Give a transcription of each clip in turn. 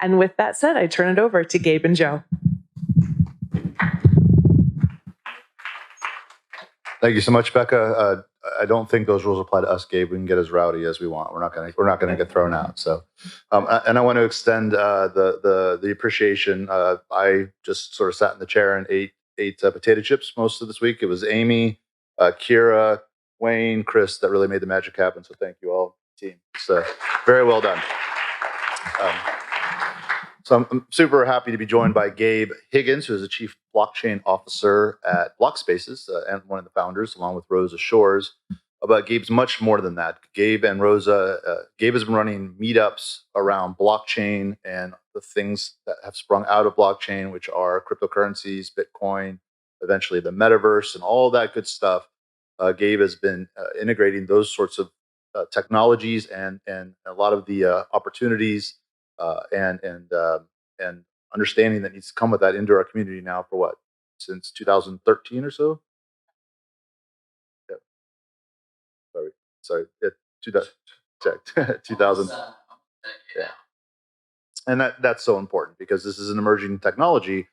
And with that said, I turn it over to Gabe and Joe. Thank you so much, Becca. I don't think those rules apply to us, Gabe. We can get as rowdy as we want. We're not going to get thrown out. So, and I want to extend the appreciation. I just sort of sat in the chair and ate potato chips most of this week. It was Amy, Kira, Wayne, Chris that really made the magic happen. So thank you all, team. It's very well done. So I'm super happy to be joined by Gabe Higgins, who is the Chief Blockchain Officer at Blockspaces and one of the founders, along with Rosa Shores. But Gabe's much more than that. Gabe and Rosa, Gabe has been running meetups around blockchain and the things that have sprung out of blockchain, which are cryptocurrencies, Bitcoin, eventually the metaverse, and all that good stuff. Gabe has been integrating those sorts of technologies and a lot of the opportunities and understanding that needs to come with that into our community now for what, since 2013 or so. Yeah. Sorry. 2000. Yeah. And that's so important because this is an emerging technology,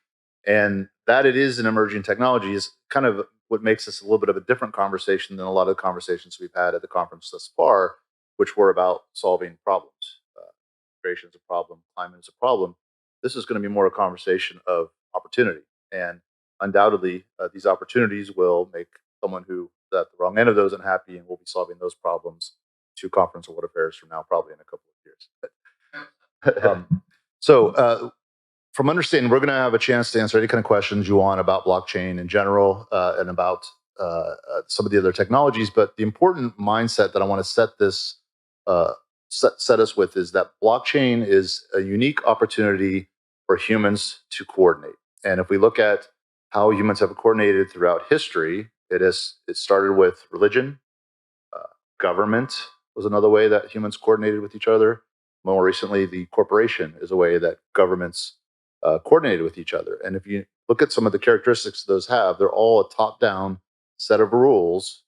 and that it is an emerging technology is kind of what makes this a little bit of a different conversation than a lot of the conversations we've had at the conference thus far, which were about solving problems. Creation is a problem, climate is a problem. This is going to be more a conversation of opportunity, and undoubtedly, these opportunities will make someone who's at the wrong end of those unhappy, and we'll be solving those problems to Conference of World Affairs from now, probably in a couple of years. So, from understanding, we're going to have a chance to answer any kind of questions you want about blockchain in general and about some of the other technologies. But the important mindset that I want to set this set us with is that blockchain is a unique opportunity for humans to coordinate. And if we look at how humans have coordinated throughout history, it started with religion, government was another way that humans coordinated with each other. More recently, the corporation is a way that governments coordinated with each other. And if you look at some of the characteristics those have, they're all a top-down set of rules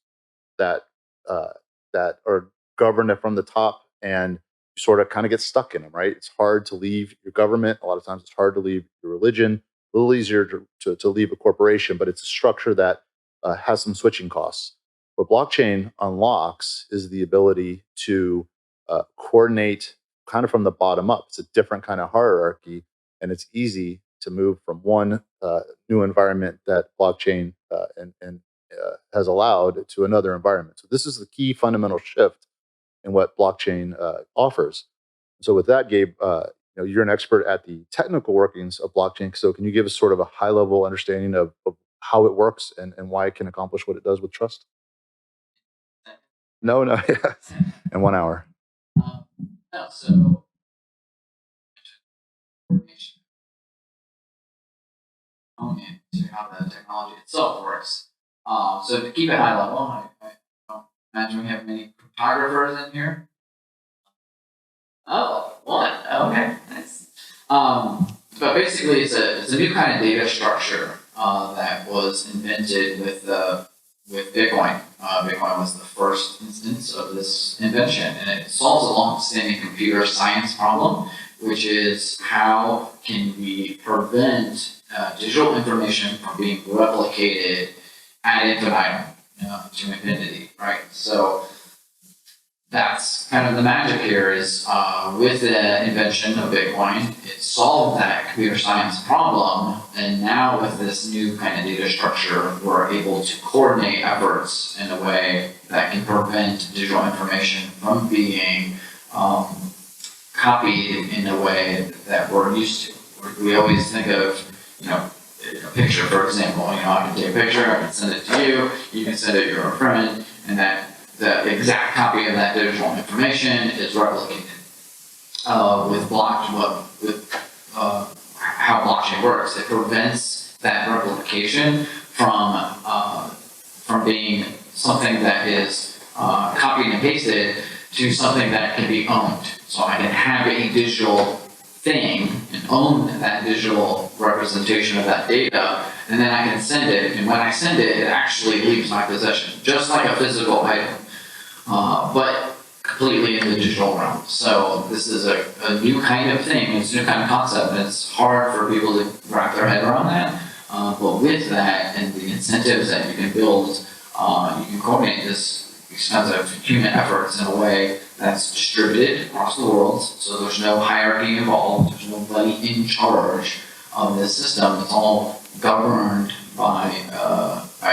that are governed from the top, and you sort of kind of get stuck in them, right? It's hard to leave your government. A lot of times it's hard to leave your religion. A little easier to leave a corporation, but it's a structure that has some switching costs. What blockchain unlocks is the ability to coordinate kind of from the bottom up. It's a different kind of hierarchy, and it's easy to move from one new environment that blockchain has allowed to another environment. So this is the key fundamental shift in what blockchain offers. So with that, Gabe, you're an expert at the technical workings of blockchain. So can you give us sort of a high-level understanding of how it works and why it can accomplish what it does with trust? No, yeah. In 1 hour. So to how the technology itself works. So to keep it high level, I don't imagine we have many cryptographers in here. Oh, one. Okay, nice. But basically, it's a new kind of data structure that was invented with Bitcoin. Bitcoin was the first instance of this invention, and it solves a long-standing computer science problem, which is how can we prevent digital information from being replicated ad infinitum to infinity, right? So that's kind of the magic here is with the invention of Bitcoin, it solved that computer science problem, and now with this new kind of data structure, we're able to coordinate efforts in a way that can prevent digital information from being copied in a way that we're used to. We always think of, a picture, for example. I can take a picture, I can send it to you, you can send it to your friend, and that the exact copy of that digital information is replicated. With how blockchain works, it prevents that replication from being something that is copied and pasted to something that can be owned. So I can have a digital thing and own that digital representation of that data, and then I can send it, and when I send it, it actually leaves my possession, just like a physical item. But completely in the digital realm. So this is a new kind of thing, it's a new kind of concept, and it's hard for people to wrap their head around that. But with that and the incentives that you can build, you can coordinate these kinds of human efforts in a way that's distributed across the world. So there's no hierarchy involved, there's nobody in charge of this system. It's all governed by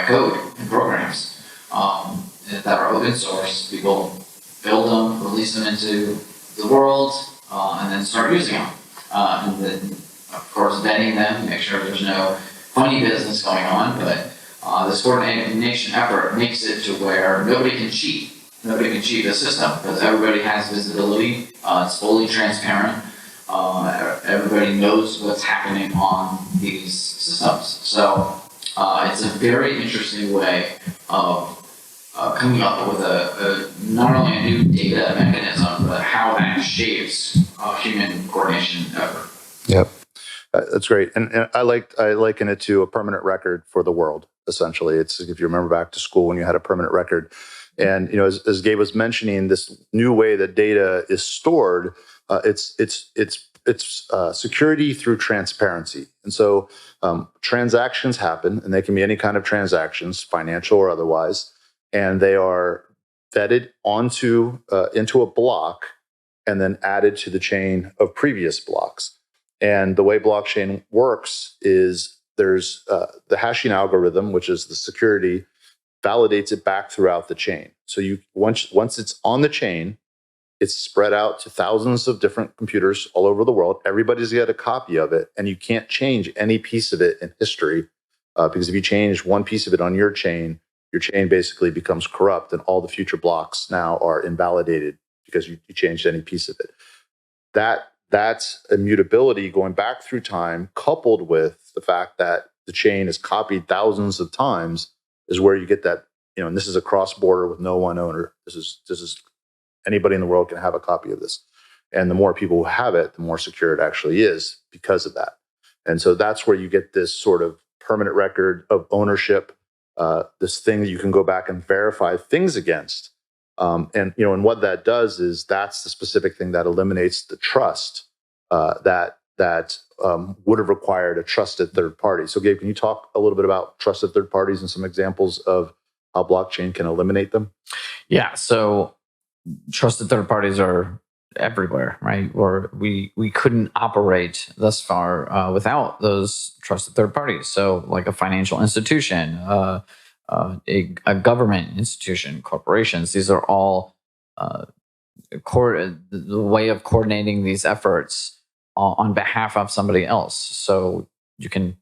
code and programs that are open source. People build them, release them into the world, and then start using them. And then, of course, vetting them, make sure there's no funny business going on. But this coordination effort makes it to where nobody can cheat. Nobody can cheat the system because everybody has visibility. It's fully transparent. Everybody knows what's happening on these systems. So it's a very interesting way of coming up with not only a new data mechanism, but how that shapes human coordination effort. Yep, that's great. And I liken it to a permanent record for the world. Essentially, it's if you remember back to school when you had a permanent record. And as Gabe was mentioning, this new way that data is stored, it's security through transparency. And so transactions happen, and they can be any kind of transactions, financial or otherwise, and they are vetted into a block and then added to the chain of previous blocks. And the way blockchain works is there's the hashing algorithm, which is the security, validates it back throughout the chain. So once it's on the chain, it's spread out to thousands of different computers all over the world. Everybody's got a copy of it, and you can't change any piece of it in history because if you change one piece of it on your chain basically becomes corrupt, and all the future blocks now are invalidated because you changed any piece of it. That's immutability going back through time, coupled with the fact that the chain is copied thousands of times, is where you get that. And this is a cross-border with no one owner. This is anybody in the world can have a copy of this, and the more people who have it, the more secure it actually is because of that. And so that's where you get this sort of permanent record of ownership, this thing that you can go back and verify things against. And what that does is that's the specific thing that eliminates the trust that would have required a trusted third party. So Gabe, can you talk a little bit about trusted third parties and some examples of how blockchain can eliminate them? Yeah, so trusted third parties are everywhere, right? Or we couldn't operate thus far without those trusted third parties. So like a financial institution, a government institution, corporations, these are all the way of coordinating these efforts on behalf of somebody else. So you can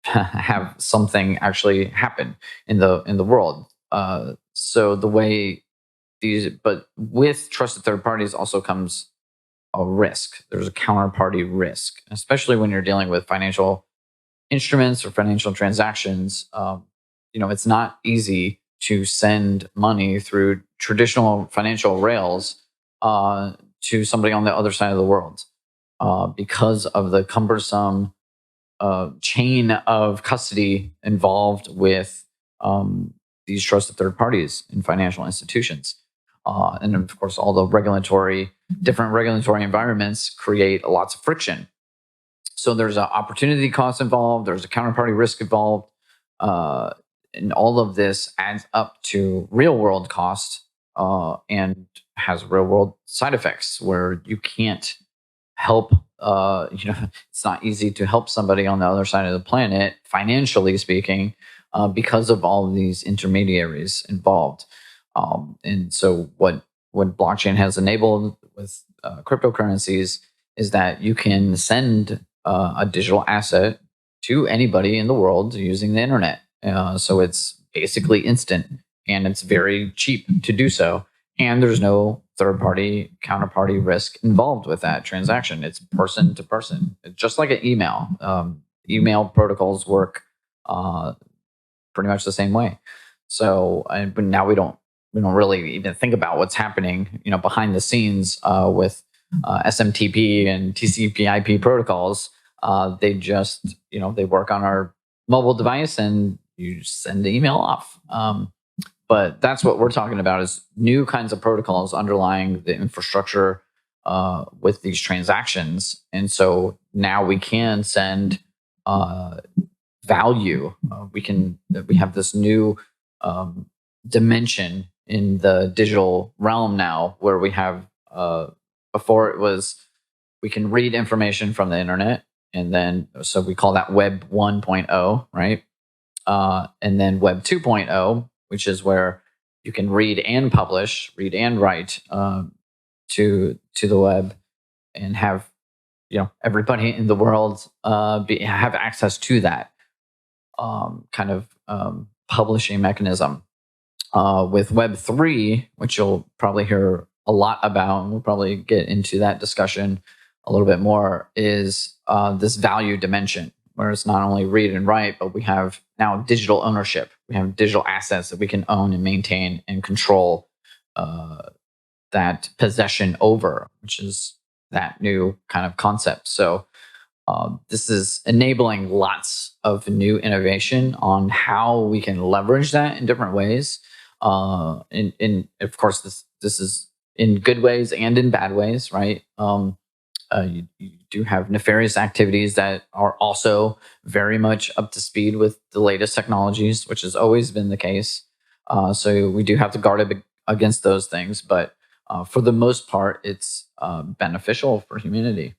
have something actually happen in the world. So the way but with trusted third parties also comes a risk. There's a counterparty risk, especially when you're dealing with financial instruments or financial transactions. It's not easy to send money through traditional financial rails to somebody on the other side of the world because of the cumbersome chain of custody involved with these trusted third parties in financial institutions. And of course, all the different regulatory environments create lots of friction. So there's an opportunity cost involved, there's a counterparty risk involved, and all of this adds up to real world cost and has real world side effects where you can't help. It's not easy to help somebody on the other side of the planet, financially speaking, because of all of these intermediaries involved. And so what blockchain has enabled with cryptocurrencies is that you can send a digital asset to anybody in the world using the internet. So it's basically instant, and it's very cheap to do so. And there's no third-party counterparty risk involved with that transaction. It's person to person. It's just like an email. Email protocols work pretty much the same way. So, but now we don't really even think about what's happening, behind the scenes with SMTP and TCP/IP protocols. They just, they work on our mobile device, and you send the email off. But that's what we're talking about is new kinds of protocols underlying the infrastructure with these transactions. And so now we can send value. We have this new dimension in the digital realm now where we have before it was we can read information from the internet, and then so we call that Web 1.0, right? And then Web 2.0, which is where you can read and publish, read and write to the web, and have everybody in the world have access to that kind of publishing mechanism. With Web 3, which you'll probably hear a lot about, and we'll probably get into that discussion a little bit more, is this value dimension, where it's not only read and write, but we have now digital ownership. We have digital assets that we can own and maintain and control that possession over, which is that new kind of concept. So this is enabling lots of new innovation on how we can leverage that in different ways. And of course, this is in good ways and in bad ways, right? You do have nefarious activities that are also very much up to speed with the latest technologies, which has always been the case. So we do have to guard against those things, but for the most part, it's beneficial for humanity.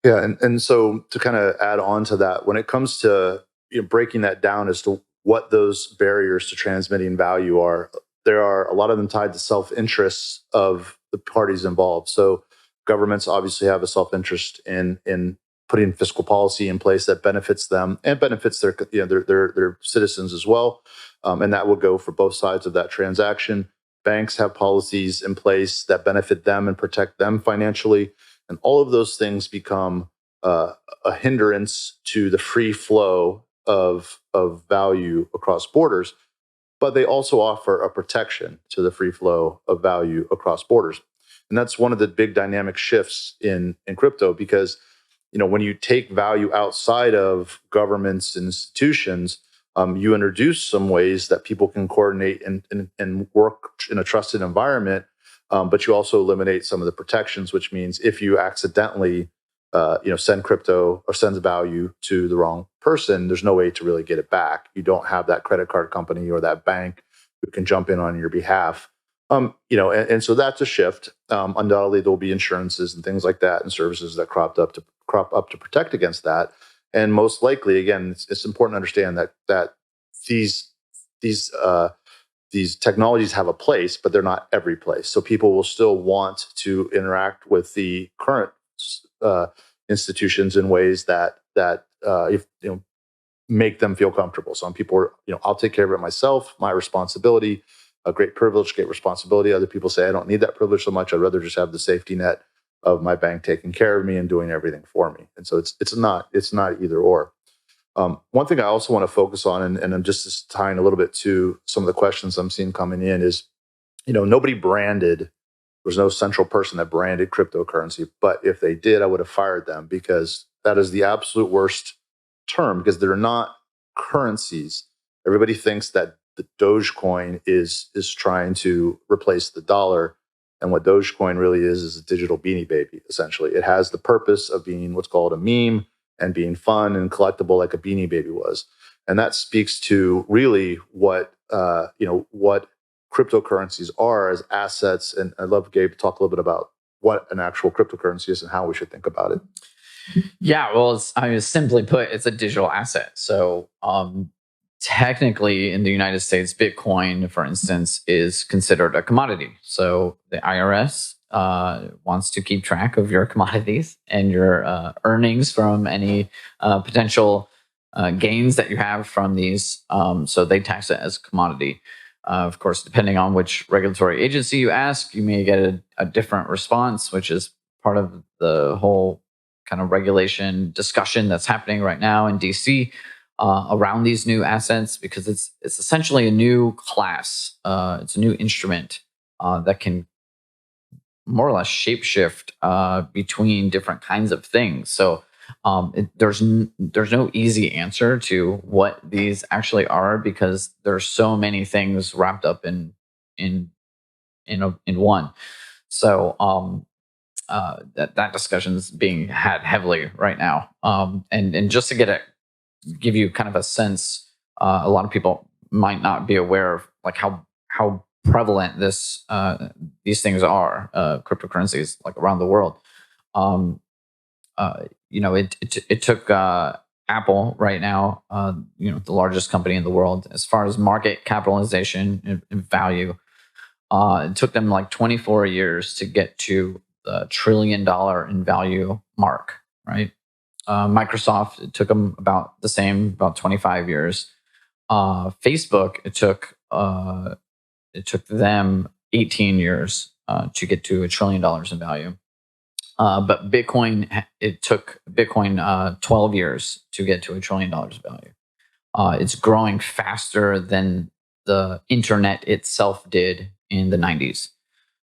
Yeah, and so to kind of add on to that, when it comes to breaking that down as to what those barriers to transmitting value are, there are a lot of them tied to self-interests of the parties involved. So governments obviously have a self-interest in putting fiscal policy in place that benefits them and benefits their their citizens as well, and that will go for both sides of that transaction. Banks have policies in place that benefit them and protect them financially, and all of those things become a hindrance to the free flow of value across borders. But they also offer a protection to the free flow of value across borders. And that's one of the big dynamic shifts in crypto, because when you take value outside of governments and institutions, you introduce some ways that people can coordinate and work in a trusted environment, but you also eliminate some of the protections, which means if you accidentally send crypto or send value to the wrong person, there's no way to really get it back. You don't have that credit card company or that bank who can jump in on your behalf. And so that's a shift. Undoubtedly, there'll be insurances and things like that and services that crop up to protect against that. And most likely, again, it's important to understand that these technologies have a place, but they're not every place. So people will still want to interact with the current institutions in ways that make them feel comfortable. Some people are, I'll take care of it myself, my responsibility. A great privilege, great responsibility. Other people say, I don't need that privilege so much. I'd rather just have the safety net of my bank taking care of me and doing everything for me. And so it's not either or. One thing I also want to focus on, and I'm just tying a little bit to some of the questions I'm seeing coming in, is nobody branded. There's no central person that branded cryptocurrency. But if they did, I would have fired them, because that is the absolute worst term, because they're not currencies. Everybody thinks that the Dogecoin is trying to replace the dollar. And what Dogecoin really is a digital Beanie Baby, essentially. It has the purpose of being what's called a meme and being fun and collectible like a Beanie Baby was. And that speaks to really what cryptocurrencies are as assets. And I'd love Gabe to talk a little bit about what an actual cryptocurrency is and how we should think about it. Yeah, well, simply put, it's a digital asset. So technically, in the United States, Bitcoin, for instance, is considered a commodity. So the IRS wants to keep track of your commodities and your earnings from any potential gains that you have from these. So they tax it as a commodity. Of course, depending on which regulatory agency you ask, you may get a different response, which is part of the whole kind of regulation discussion that's happening right now in DC around these new assets, because it's essentially a new class. It's a new instrument that can more or less shapeshift between different kinds of things. So There's no easy answer to what these actually are, because there's so many things wrapped up in one. So that discussion's being had heavily right now. And just to give you kind of a sense, a lot of people might not be aware of like how prevalent these things are, cryptocurrencies like around the world. It took Apple right now, the largest company in the world as far as market capitalization and value. It took them like 24 years to get to the $1 trillion in value mark, right? Microsoft, it took them about the same, about 25 years. Facebook, it took them 18 years to get to $1 trillion in value. But Bitcoin, it took Bitcoin 12 years to get to $1 trillion value. It's growing faster than the internet itself did in the 90s.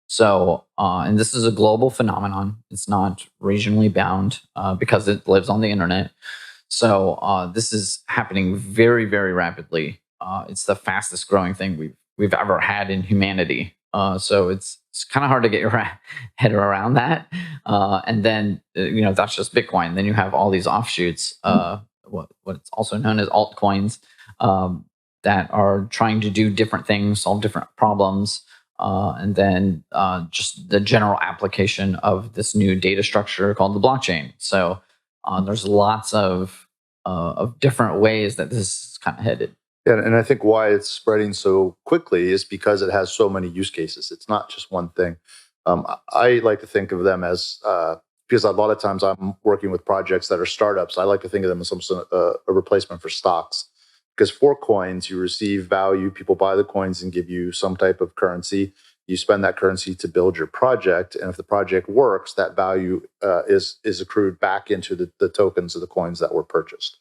So, and this is a global phenomenon. It's not regionally bound because it lives on the internet. So this is happening very, very rapidly. It's the fastest growing thing we've ever had in humanity. So it's kind of hard to get your head around that. And then that's just Bitcoin. Then you have all these offshoots, what's also known as altcoins, that are trying to do different things, solve different problems. And then just the general application of this new data structure called the blockchain. So there's lots of different ways that this is kind of headed. Yeah, and I think why it's spreading so quickly is because it has so many use cases. It's not just one thing. I like to think of them as, because a lot of times I'm working with projects that are startups, I like to think of them as a replacement for stocks. Because for coins, you receive value, people buy the coins and give you some type of currency. You spend that currency to build your project. And if the project works, that value is accrued back into the tokens of the coins that were purchased.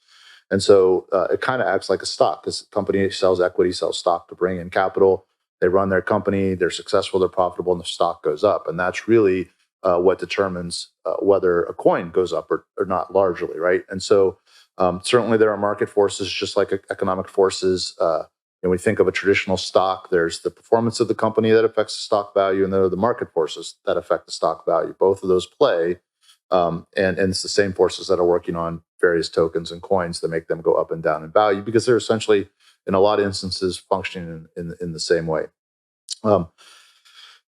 And so it kind of acts like a stock, because the company sells equity, sells stock to bring in capital. They run their company, they're successful, they're profitable, and the stock goes up. And that's really what determines whether a coin goes up or not, largely, right? And so certainly there are market forces, just like economic forces. When we think of a traditional stock, there's the performance of the company that affects the stock value, and there are the market forces that affect the stock value. Both of those play, and it's the same forces that are working on various tokens and coins that make them go up and down in value, because they're essentially, in a lot of instances, functioning in the same way.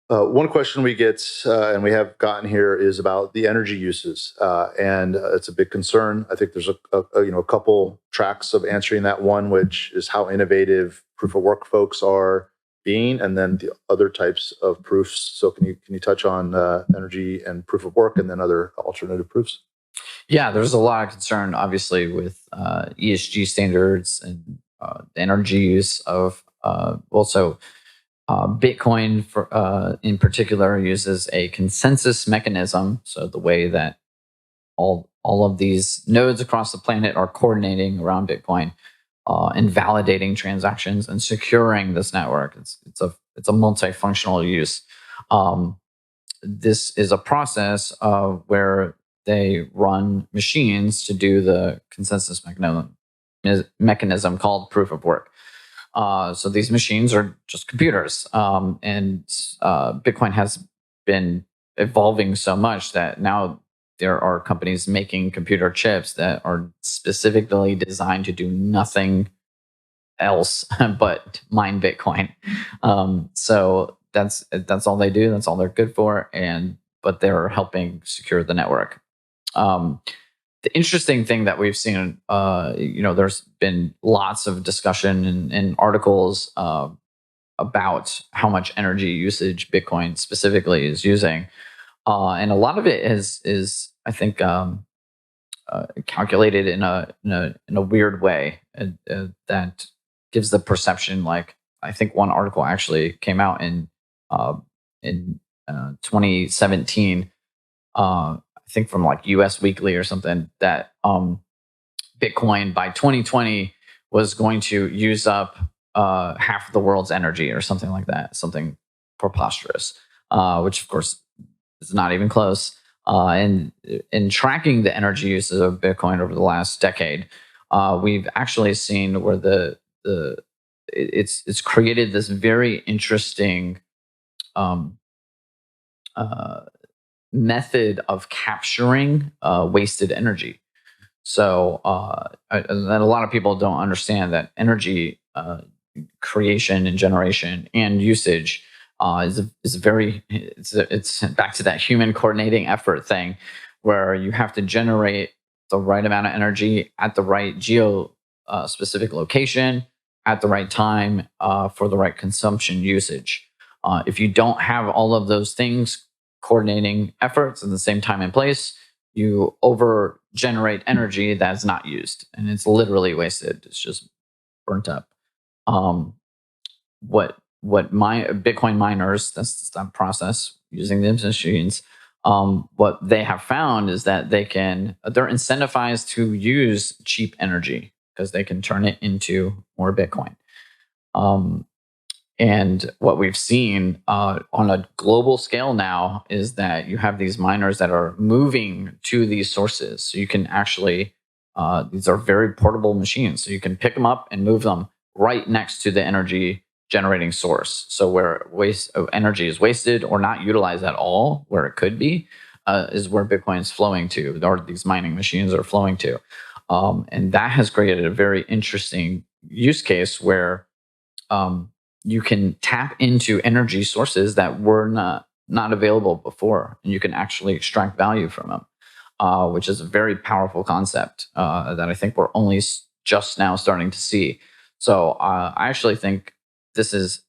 One question we get, and we have gotten here, is about the energy uses, and it's a big concern. I think there's a couple tracks of answering that. One, which is how innovative proof of work folks are being, and then the other types of proofs. So can you touch on energy and proof of work, and then other alternative proofs? Yeah, there's a lot of concern, obviously, with ESG standards and the energy use of also. Bitcoin, in particular, uses a consensus mechanism. So the way that all of these nodes across the planet are coordinating around Bitcoin and validating transactions and securing this network. It's a multifunctional use. This is a process where they run machines to do the consensus mechanism called proof of work. So these machines are just computers, and Bitcoin has been evolving so much that now there are companies making computer chips that are specifically designed to do nothing else but mine Bitcoin. So that's all they do. That's all they're good for, but they're helping secure the network. The interesting thing that we've seen, there's been lots of discussion and articles about how much energy usage Bitcoin specifically is using, and a lot of it is I think calculated in a weird way that gives the perception. Like, I think one article actually came out in 2017. I think from like US Weekly or something, that Bitcoin by 2020 was going to use up half of the world's energy or something like that, something preposterous, which of course is not even close. And in tracking the energy uses of Bitcoin over the last decade, we've actually seen where it's created this very interesting um, method of capturing wasted energy. So, and a lot of people don't understand that energy creation and generation and usage is very it's back to that human coordinating effort thing, where you have to generate the right amount of energy at the right geo specific location at the right time for the right consumption usage. If you don't have all of those things coordinating efforts at the same time and place, you over generate energy that's not used, and it's literally wasted. It's just burnt up. Um, what my Bitcoin miners, that's that process using these machines. What they have found is that they're incentivized to use cheap energy because they can turn it into more Bitcoin. And what we've seen on a global scale now is that you have these miners that are moving to these sources. So you can actually, these are very portable machines. So you can pick them up and move them right next to the energy generating source. So where waste of energy is wasted or not utilized at all, where it could be, is where Bitcoin is flowing to, or these mining machines are flowing to. And that has created a very interesting use case where you can tap into energy sources that were not available before, and you can actually extract value from them, which is a very powerful concept that I think we're only just now starting to see. So I actually think this is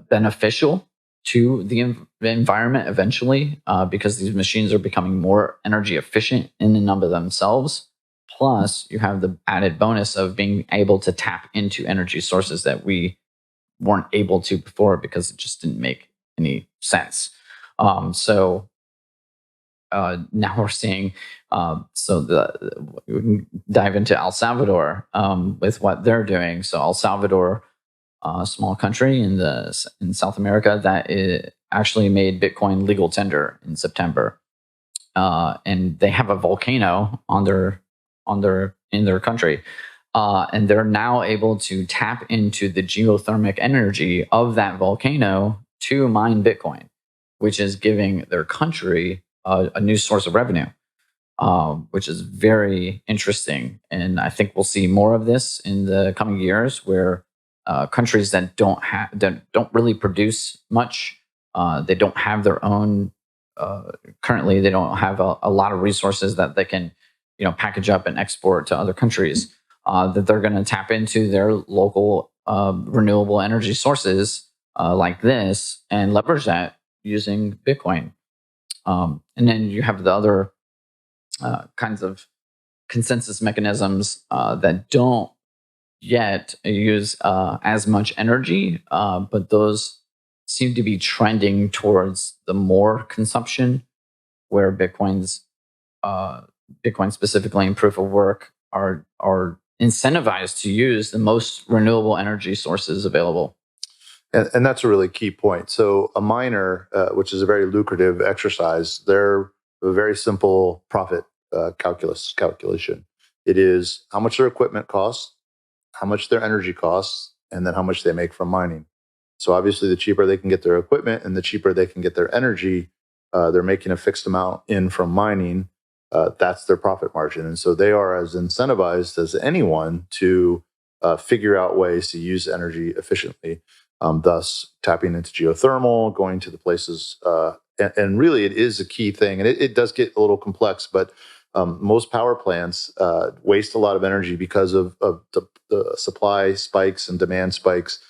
beneficial to the environment eventually, because these machines are becoming more energy efficient in and of themselves. Plus, you have the added bonus of being able to tap into energy sources that we weren't able to before because it just didn't make any sense. So now we're seeing, we can dive into El Salvador with what they're doing. So El Salvador, a small country in South America, that actually made Bitcoin legal tender in September, and they have a volcano in their country. And they're now able to tap into the geothermic energy of that volcano to mine Bitcoin, which is giving their country a new source of revenue, which is very interesting. And I think we'll see more of this in the coming years, where countries that don't really produce much, they don't have their own. Currently, they don't have a lot of resources that they can, package up and export to other countries. That they're going to tap into their local renewable energy sources like this and leverage that using Bitcoin. And then you have the other kinds of consensus mechanisms that don't yet use as much energy, but those seem to be trending towards the more consumption, where Bitcoin specifically in proof of work are incentivized to use the most renewable energy sources available. And that's a really key point. So a miner, which is a very lucrative exercise, they're a very simple profit calculation. It is how much their equipment costs, how much their energy costs, and then how much they make from mining. So obviously, the cheaper they can get their equipment and the cheaper they can get their energy, they're making a fixed amount in from mining. That's their profit margin. And so they are as incentivized as anyone to figure out ways to use energy efficiently, thus tapping into geothermal, going to the places. And really, it is a key thing. And it does get a little complex, but most power plants waste a lot of energy because of the supply spikes and demand spikes.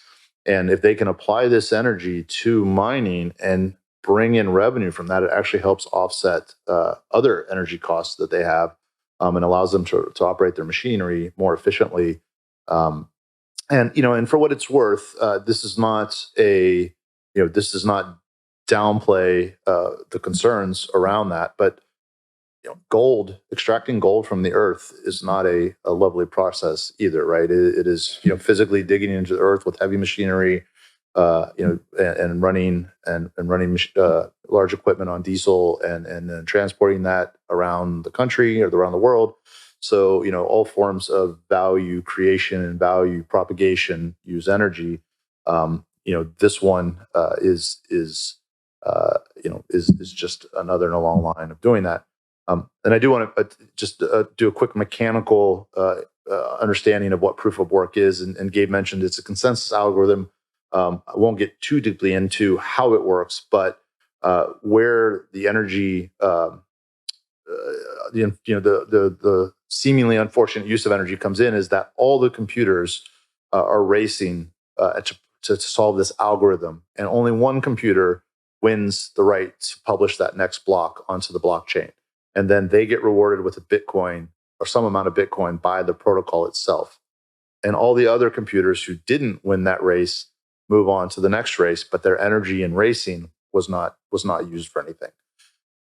And if they can apply this energy to mining and bring in revenue from that, it actually helps offset other energy costs that they have, and allows them to operate their machinery more efficiently. And for what it's worth, this is not this does not downplay the concerns around that, but extracting gold from the earth is not a lovely process either, right? It is physically digging into the earth with heavy machinery. and running large equipment on diesel and then transporting that around the country or around the world. So, all forms of value creation and value propagation use energy. This one is just another in a long line of doing that. And I do want to just do a quick mechanical understanding of what proof of work is. And Gabe mentioned it's a consensus algorithm. I won't get too deeply into how it works, but where the energy, the seemingly unfortunate use of energy comes in is that all the computers are racing to solve this algorithm, and only one computer wins the right to publish that next block onto the blockchain. And then they get rewarded with a Bitcoin or some amount of Bitcoin by the protocol itself. And all the other computers who didn't win that race move on to the next race, but their energy in racing was not used for anything.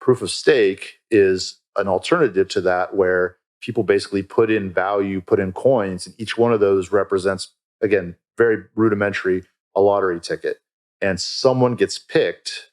Proof of stake is an alternative to that, where people basically put in value, put in coins, and each one of those represents, again, very rudimentary, a lottery ticket. And someone gets picked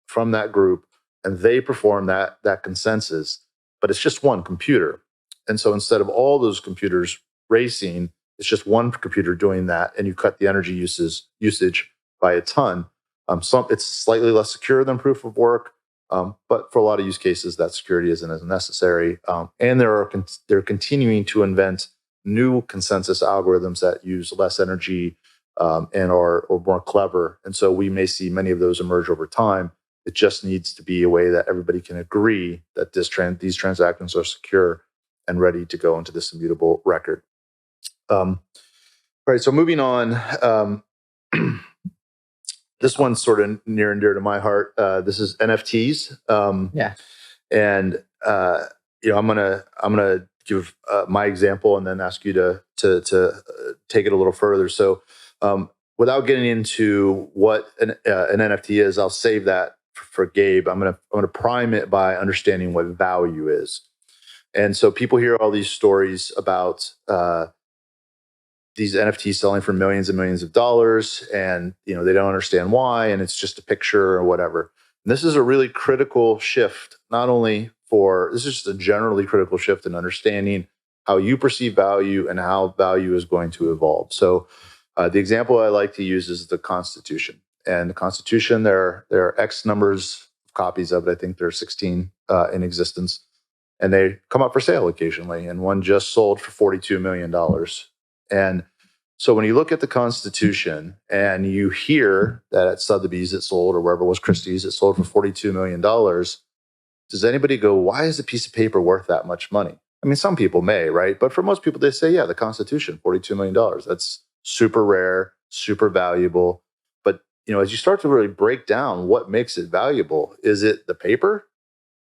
from that group and they perform that consensus, but it's just one computer. And so instead of all those computers racing, it's just one computer doing that, and you cut the energy usage by a ton. It's slightly less secure than proof of work, but for a lot of use cases, that security isn't as necessary. And they're continuing to invent new consensus algorithms that use less energy and are more clever. And so we may see many of those emerge over time. It just needs to be a way that everybody can agree that these transactions are secure and ready to go into this immutable record. All right, so moving on. This one's sort of near and dear to my heart. This is NFTs. And I'm gonna give my example and then ask you to take it a little further. So, without getting into what an NFT is, I'll save that for Gabe. I'm gonna prime it by understanding what value is. And so people hear all these stories about these NFTs selling for millions and millions of dollars, and they don't understand why, and it's just a picture or whatever. And this is a really critical shift, this is just a generally critical shift in understanding how you perceive value and how value is going to evolve. So the example I like to use is the Constitution. And the Constitution, there are X numbers of copies of it. I think there are 16 in existence. And they come up for sale occasionally. And one just sold for $42 million. And so when you look at the Constitution and you hear that at Sotheby's it sold, or wherever it was, Christie's, it sold for $42 million, does anybody go, why is a piece of paper worth that much money? I mean, some people may, right? But for most people, they say, yeah, the Constitution, $42 million. That's super rare, super valuable. But, as you start to really break down what makes it valuable, is it the paper?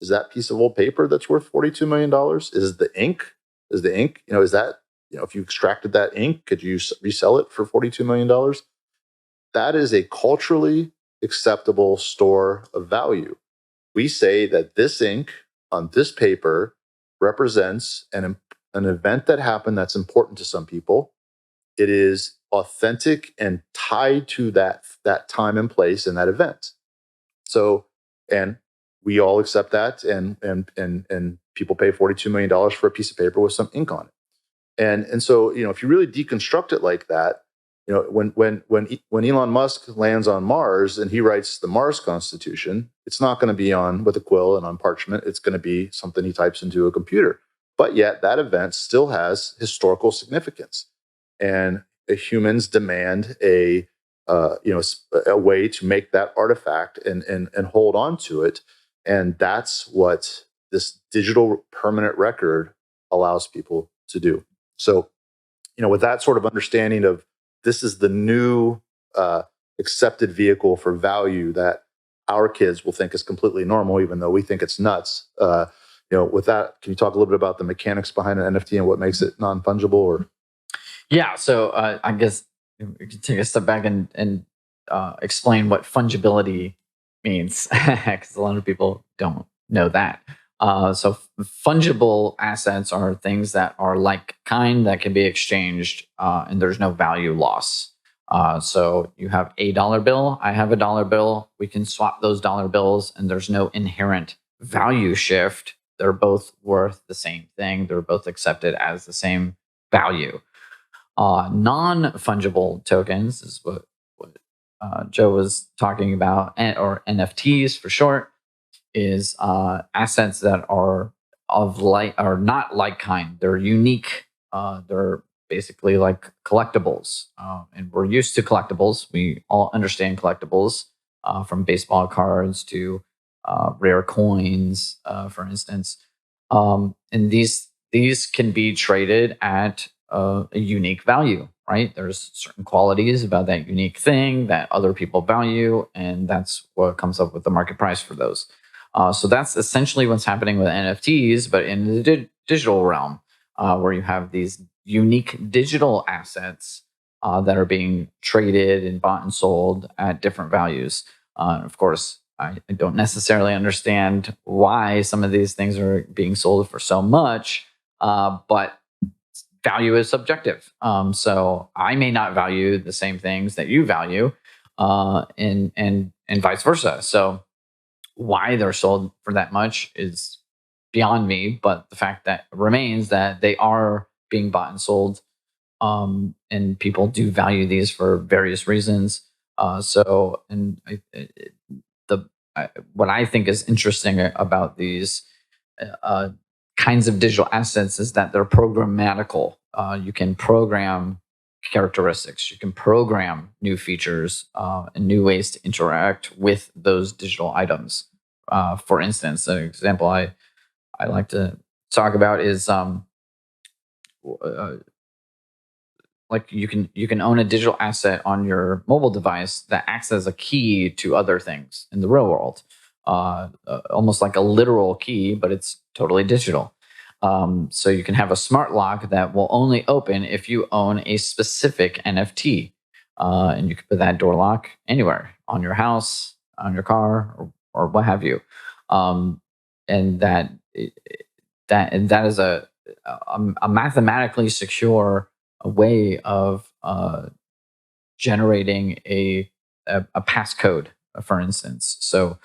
Is that piece of old paper that's worth $42 million? Is it the ink? Is that, if you extracted that ink, could you resell it for $42 million? That is a culturally acceptable store of value. We say that this ink on this paper represents an event that happened that's important to some people. It is authentic and tied to that time and place in that event. So, and we all accept that, and people pay $42 million for a piece of paper with some ink on it. And so, if you really deconstruct it like that, when Elon Musk lands on Mars and he writes the Mars Constitution, it's not going to be with a quill and on parchment. It's going to be something he types into a computer. But yet that event still has historical significance, and humans demand a way to make that artifact and hold on to it. And that's what this digital permanent record allows people to do. So, with that sort of understanding of this is the new accepted vehicle for value that our kids will think is completely normal, even though we think it's nuts. With that, can you talk a little bit about the mechanics behind an NFT and what makes it non-fungible? Or yeah, so I guess we can take a step back and explain what fungibility means, because a lot of people don't know that. So fungible assets are things that are like kind that can be exchanged, and there's no value loss. So you have a dollar bill, I have a dollar bill. We can swap those dollar bills, and there's no inherent value shift. They're both worth the same thing. They're both accepted as the same value. Non-fungible tokens is what Joe was talking about, or NFTs for short, is assets that are are not like kind. They're unique. They're basically like collectibles, and we're used to collectibles. We all understand collectibles, from baseball cards to rare coins, for instance. And these can be traded at a unique value, right? There's certain qualities about that unique thing that other people value, and that's what comes up with the market price for those. So that's essentially what's happening with NFTs, but in the digital realm, where you have these unique digital assets that are being traded and bought and sold at different values. Of course, I don't necessarily understand why some of these things are being sold for so much, but value is subjective. So I may not value the same things that you value, and vice versa. So why they're sold for that much is beyond me, but the fact that remains that they are being bought and sold, and people do value these for various reasons. What I think is interesting about these uh, kinds of digital assets is that they're programmatical. You can program characteristics, you can program new features, and new ways to interact with those digital items. For instance, an example I like to talk about is like you can own a digital asset on your mobile device that acts as a key to other things in the real world, almost like a literal key, but it's totally digital. So you can have a smart lock that will only open if you own a specific NFT, and you can put that door lock anywhere on your house, on your car, or what have you. And that is a mathematically secure way of generating a passcode, for instance. So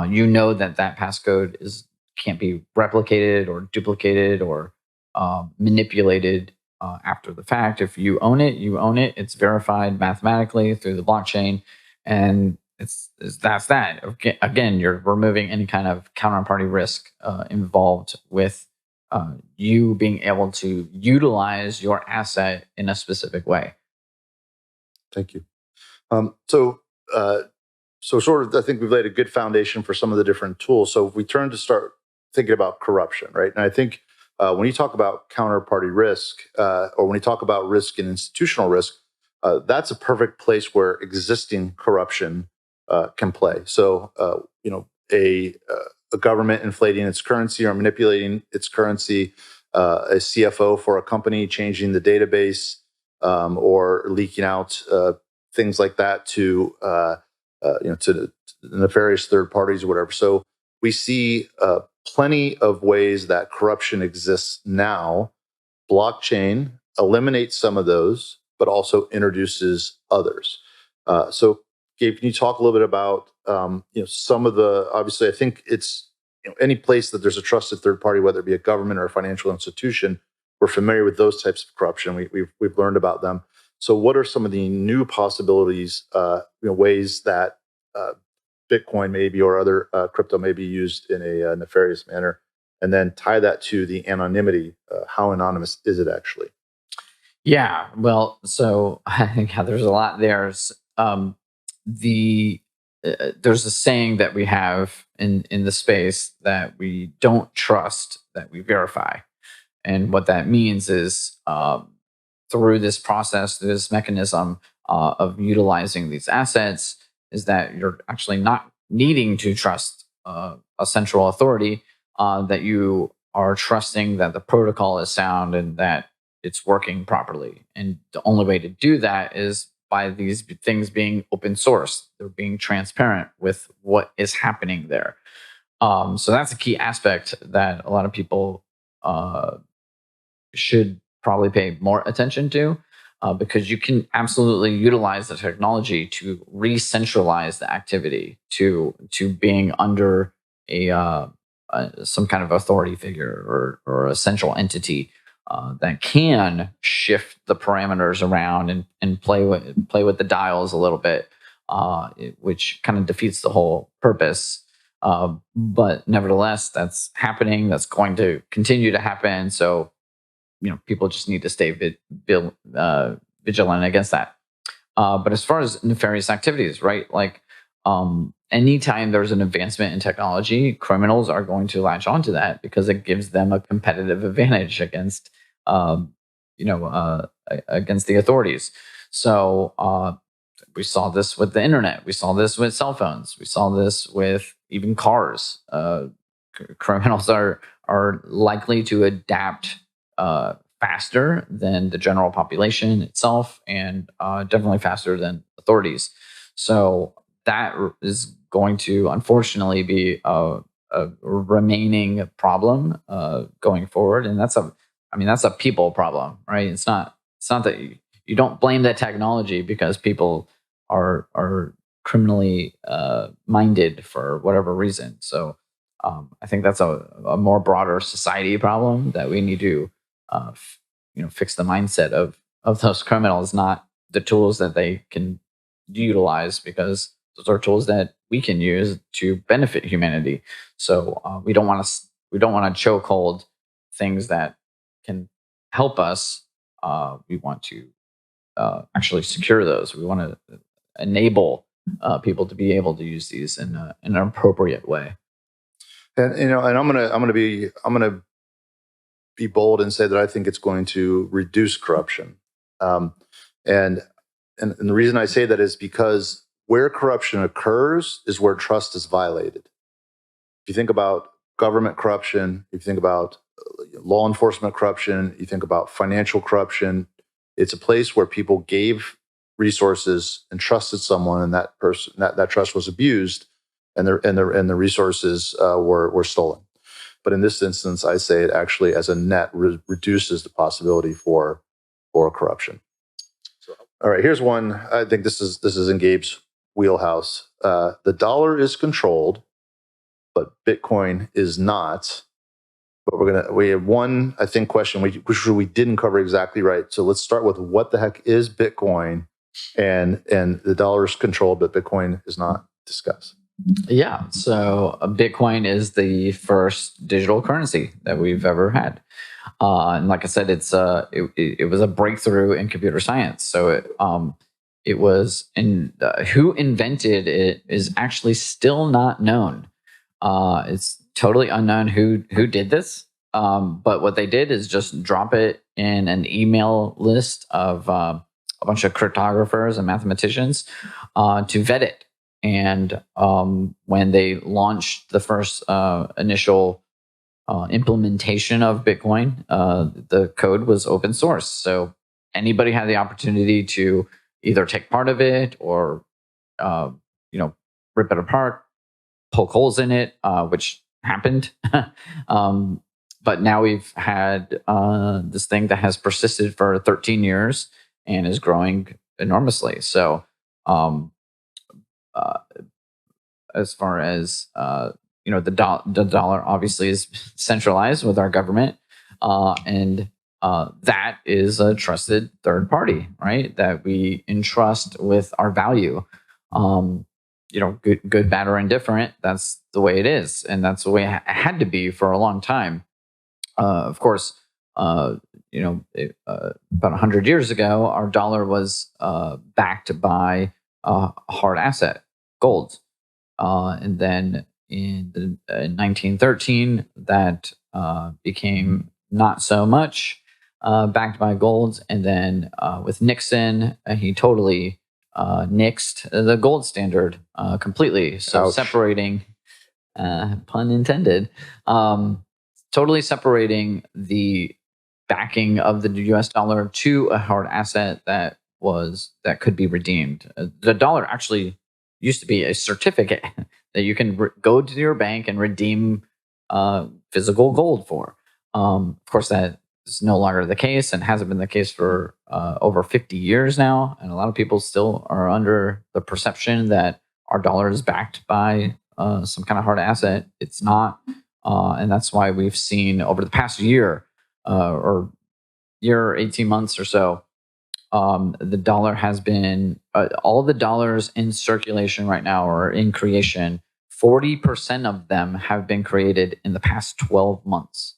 you know that passcode can't be replicated or duplicated or manipulated after the fact. If you own it, you own it. It's verified mathematically through the blockchain, and that's that. Again, you're removing any kind of counterparty risk involved with you being able to utilize your asset in a specific way. Thank you. So sort of, I think we've laid a good foundation for some of the different tools. So if we turn to start thinking about corruption, right? And I think when you talk about counterparty risk, or when you talk about risk and institutional risk, that's a perfect place where existing corruption can play. So, a government inflating its currency or manipulating its currency, a CFO for a company changing the database, or leaking out things like that to the nefarious third parties or whatever. So we see plenty of ways that corruption exists now. Blockchain eliminates some of those, but also introduces others. So, Gabe, can you talk a little bit about some of the? Obviously, I think it's any place that there's a trusted third party, whether it be a government or a financial institution, we're familiar with those types of corruption. We've learned about them. So, what are some of the new possibilities, ways that Bitcoin maybe or other crypto may be used in a nefarious manner, and then tie that to the anonymity? How anonymous is it actually? Yeah, well, so yeah, there's a lot there. There's a saying that we have in the space that we don't trust, that we verify, and what that means is through this process, through this mechanism of utilizing these assets, is that you're actually not needing to trust a central authority, that you are trusting that the protocol is sound and that it's working properly. And the only way to do that is by these things being open source. They're being transparent with what is happening there. So that's a key aspect that a lot of people should probably pay more attention to. because you can absolutely utilize the technology to re-centralize the activity to being under some kind of authority figure or a central entity that can shift the parameters around and play with the dials a little bit, which kind of defeats the whole purpose. But nevertheless, that's happening. That's going to continue to happen. So, people just need to stay vigilant against that. But as far as nefarious activities, right? Like, anytime there's an advancement in technology, criminals are going to latch onto that because it gives them a competitive advantage against, against the authorities. So we saw this with the internet. We saw this with cell phones. We saw this with even cars. Criminals are likely to adapt faster than the general population itself, and definitely faster than authorities. So that is going to unfortunately be a remaining problem going forward, and that's a people problem, right? It's not that you don't blame that technology because people are criminally minded for whatever reason. So I think that's a more broader society problem that we need to fix the mindset of those criminals, not the tools that they can utilize, because those are tools that we can use to benefit humanity. So we don't want to chokehold things that can help us. We want to actually secure those. We want to enable people to be able to use these in an appropriate way. And I'm gonna be bold and say that I think it's going to reduce corruption. And the reason I say that is because where corruption occurs is where trust is violated. If you think about government corruption, if you think about law enforcement corruption, you think about financial corruption, it's a place where people gave resources and trusted someone, and that person that trust was abused, and the resources were stolen. But in this instance, I say it actually, as a net, reduces the possibility for corruption. All right, here's one. I think this is in Gabe's wheelhouse. The dollar is controlled, but Bitcoin is not. But we have one, I think, question which we didn't cover exactly right. So let's start with what the heck is Bitcoin, and the dollar is controlled, but Bitcoin is not discussed. Yeah, so Bitcoin is the first digital currency that we've ever had, and like I said, it was a breakthrough in computer science. So it was who invented it is actually still not known. It's totally unknown who did this. But what they did is just drop it in an email list of a bunch of cryptographers and mathematicians to vet it. And when they launched the first initial implementation of Bitcoin, the code was open source. So anybody had the opportunity to either take part of it or, rip it apart, poke holes in it, which happened. But now we've had this thing that has persisted for 13 years and is growing enormously. So as far as the dollar obviously is centralized with our government, and that is a trusted third party, right? That we entrust with our value. Good, bad, or indifferent. That's the way it is, and that's the way it had to be for a long time. Of course, about 100 years ago, our dollar was backed by a hard asset, gold. And then in 1913, that became not so much backed by gold. And then with Nixon, he totally nixed the gold standard completely. So Ouch. Separating, pun intended, totally separating the backing of the US dollar to a hard asset that could be redeemed. The dollar actually used to be a certificate that you can go to your bank and redeem physical gold for. Of course, that is no longer the case and hasn't been the case for over 50 years now, and a lot of people still are under the perception that our dollar is backed by some kind of hard asset. It's not, and that's why we've seen over the past year or 18 months or so, the dollar has been all the dollars in circulation right now or in creation. 40% of them have been created in the past 12 months.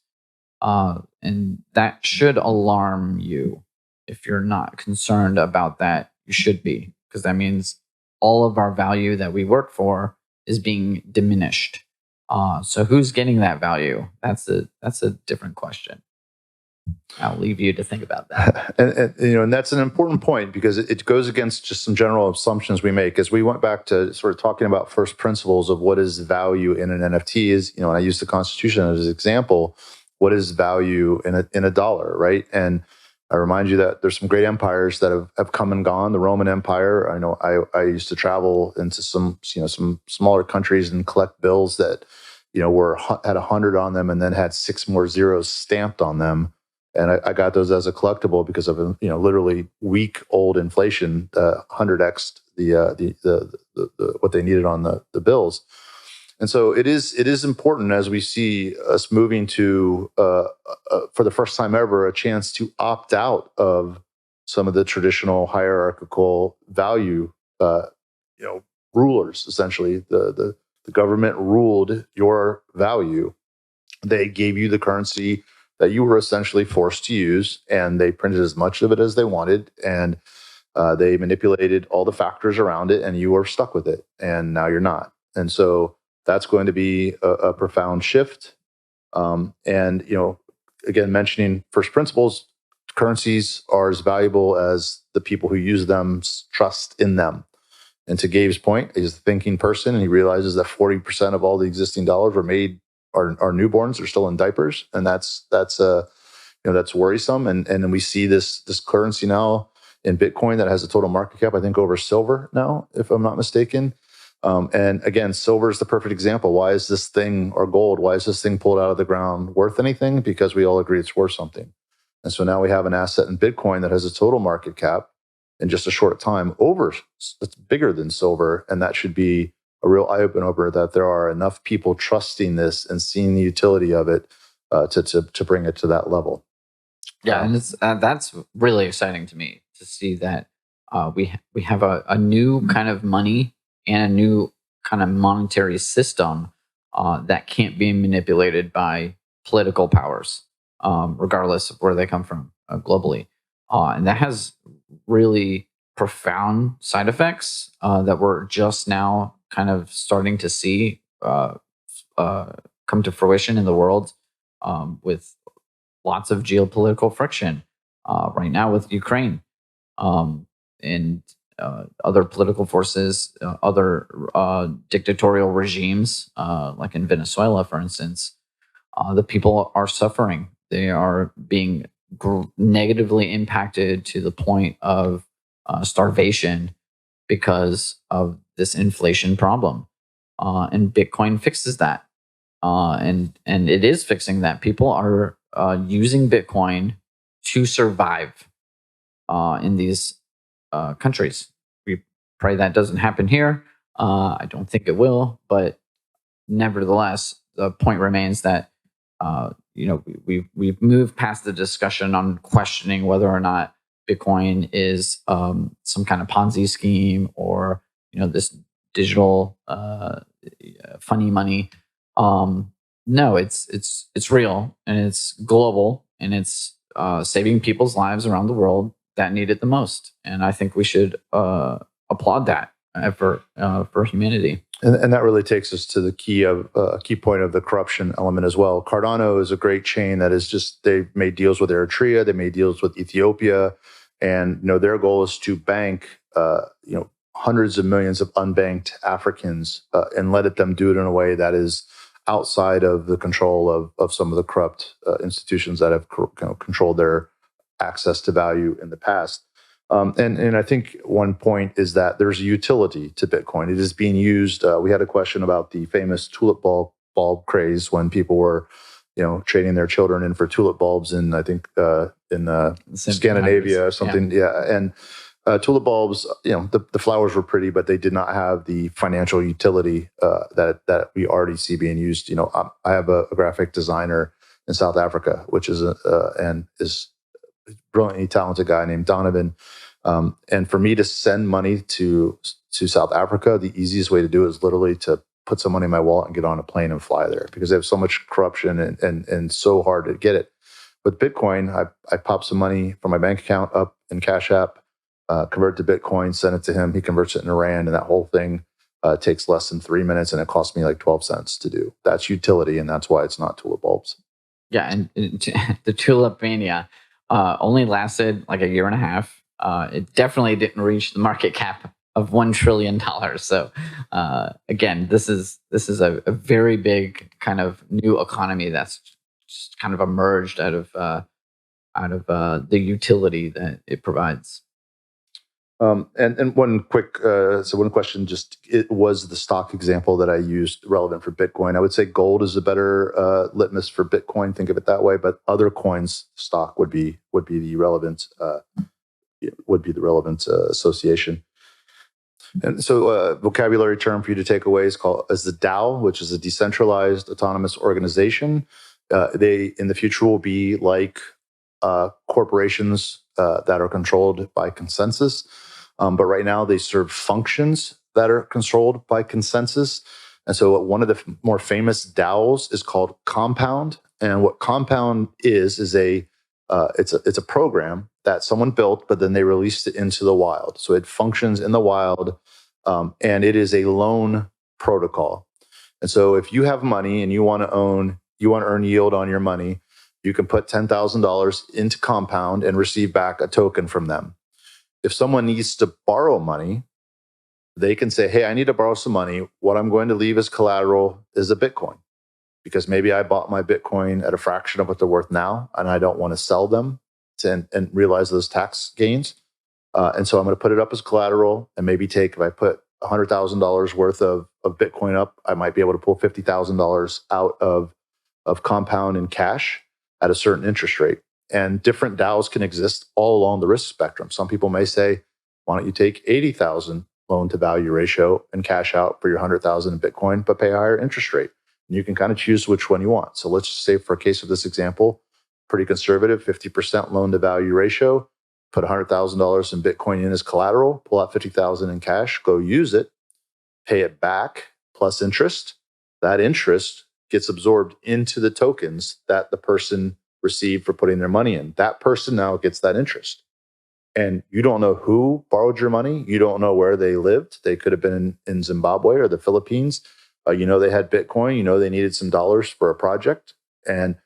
And that should alarm you. If you're not concerned about that, you should be, because that means all of our value that we work for is being diminished. So who's getting that value? That's a different question. I'll leave you to think about that. and that's an important point, because it goes against just some general assumptions we make. As we went back to sort of talking about first principles of what is value in an NFT is, and I use the Constitution as an example. What is value in a dollar, right? And I remind you that there's some great empires that have come and gone. The Roman Empire. I know I used to travel into some smaller countries and collect bills that had 100 on them and then had 6 more zeros stamped on them. And I got those as a collectible because of literally week old inflation, 100x the what they needed on the bills. And so it is important, as we see us moving to for the first time ever, a chance to opt out of some of the traditional hierarchical value rulers. Essentially, the government ruled your value. They gave you the currency that you were essentially forced to use, and they printed as much of it as they wanted, and they manipulated all the factors around it, and you were stuck with it, and now you're not. And so that's going to be a profound shift. And again, mentioning first principles, currencies are as valuable as the people who use them trust in them. And to Gabe's point, he's a thinking person, and he realizes that 40% of all the existing dollars were made are newborns are still in diapers, and that's worrisome. And then we see this currency now in Bitcoin that has a total market cap, I think, over silver now, if I'm not mistaken. And again, silver is the perfect example. Why is this thing, or gold, why is this thing pulled out of the ground worth anything? Because we all agree it's worth something. And so now we have an asset in Bitcoin that has a total market cap in just a short time that's bigger than silver, and that should be a real eye-opener that there are enough people trusting this and seeing the utility of it to bring it to that level. Yeah, and that's really exciting to me to see that we have a new kind of money and a new kind of monetary system that can't be manipulated by political powers, regardless of where they come from globally. And that has really profound side effects that we're just now kind of starting to see come to fruition in the world, with lots of geopolitical friction right now with Ukraine and other political forces, other dictatorial regimes, like in Venezuela, for instance. The people are suffering. They are being negatively impacted to the point of starvation because of this inflation problem. And Bitcoin fixes that. And it is fixing that. People are using Bitcoin to survive in these countries. We pray that doesn't happen here. I don't think it will, but nevertheless, the point remains that we've moved past the discussion on questioning whether or not Bitcoin is some kind of Ponzi scheme or this digital funny money. No, it's real, and it's global, and it's saving people's lives around the world that need it the most. And I think we should applaud that effort for humanity. And that really takes us to the key point of the corruption element as well. Cardano is a great chain that is they made deals with Eritrea, they made deals with Ethiopia, and their goal is to bank hundreds of millions of unbanked Africans and let them do it in a way that is outside of the control of some of the corrupt institutions that have controlled their access to value in the past. And I think one point is that there's a utility to Bitcoin. It is being used. We had a question about the famous tulip bulb craze when people were trading their children in for tulip bulbs in, I think, in Scandinavia or something. Yeah. And tulip bulbs, the flowers were pretty, but they did not have the financial utility that we already see being used. I have a graphic designer in South Africa, which is is a brilliantly talented guy named Donovan. And for me to send money to South Africa, the easiest way to do it is literally to put some money in my wallet and get on a plane and fly there, because they have so much corruption and so hard to get it. With Bitcoin, I pop some money from my bank account up in Cash App, convert to Bitcoin, send it to him. He converts it into Rand, and that whole thing takes less than 3 minutes, and it costs me like 12 cents to do. That's utility, and that's why it's not tulip bulbs. Yeah, and the tulip mania only lasted like a year and a half. It definitely didn't reach the market cap of $1 trillion. So again, this is a very big kind of new economy that's just kind of emerged out of the utility that it provides. And one quick, one question, it was the stock example that I used relevant for Bitcoin. I would say gold is a better litmus for Bitcoin. Think of it that way. But other coins, stock would be the relevant association. And so, vocabulary term for you to take away is the DAO, which is a decentralized autonomous organization. They in the future will be like corporations that are controlled by consensus. But right now they serve functions that are controlled by consensus. And so one of the more famous DAOs is called Compound. And what Compound is it's a program that someone built, but then they released it into the wild. So it functions in the wild, and it is a loan protocol. And so if you have money and you want to earn yield on your money, you can put $10,000 into Compound and receive back a token from them. If someone needs to borrow money, they can say, hey, I need to borrow some money. What I'm going to leave as collateral is a Bitcoin, because maybe I bought my Bitcoin at a fraction of what they're worth now, and I don't want to sell them and realize those tax gains. And so I'm going to put it up as collateral, and maybe if I put $100,000 worth of Bitcoin up, I might be able to pull $50,000 out of Compound in cash at a certain interest rate. And different DAOs can exist all along the risk spectrum. Some people may say, why don't you take 80,000 loan to value ratio and cash out for your 100,000 in Bitcoin, but pay a higher interest rate? And you can kind of choose which one you want. So let's just say, for a case of this example, pretty conservative, 50% loan to value ratio, put $100,000 in Bitcoin in as collateral, pull out 50,000 in cash, go use it, pay it back plus interest. That interest gets absorbed into the tokens that the person received for putting their money in. That person now gets that interest. And you don't know who borrowed your money. You don't know where they lived. They could have been in Zimbabwe or the Philippines. They had Bitcoin. They needed some dollars for a project. And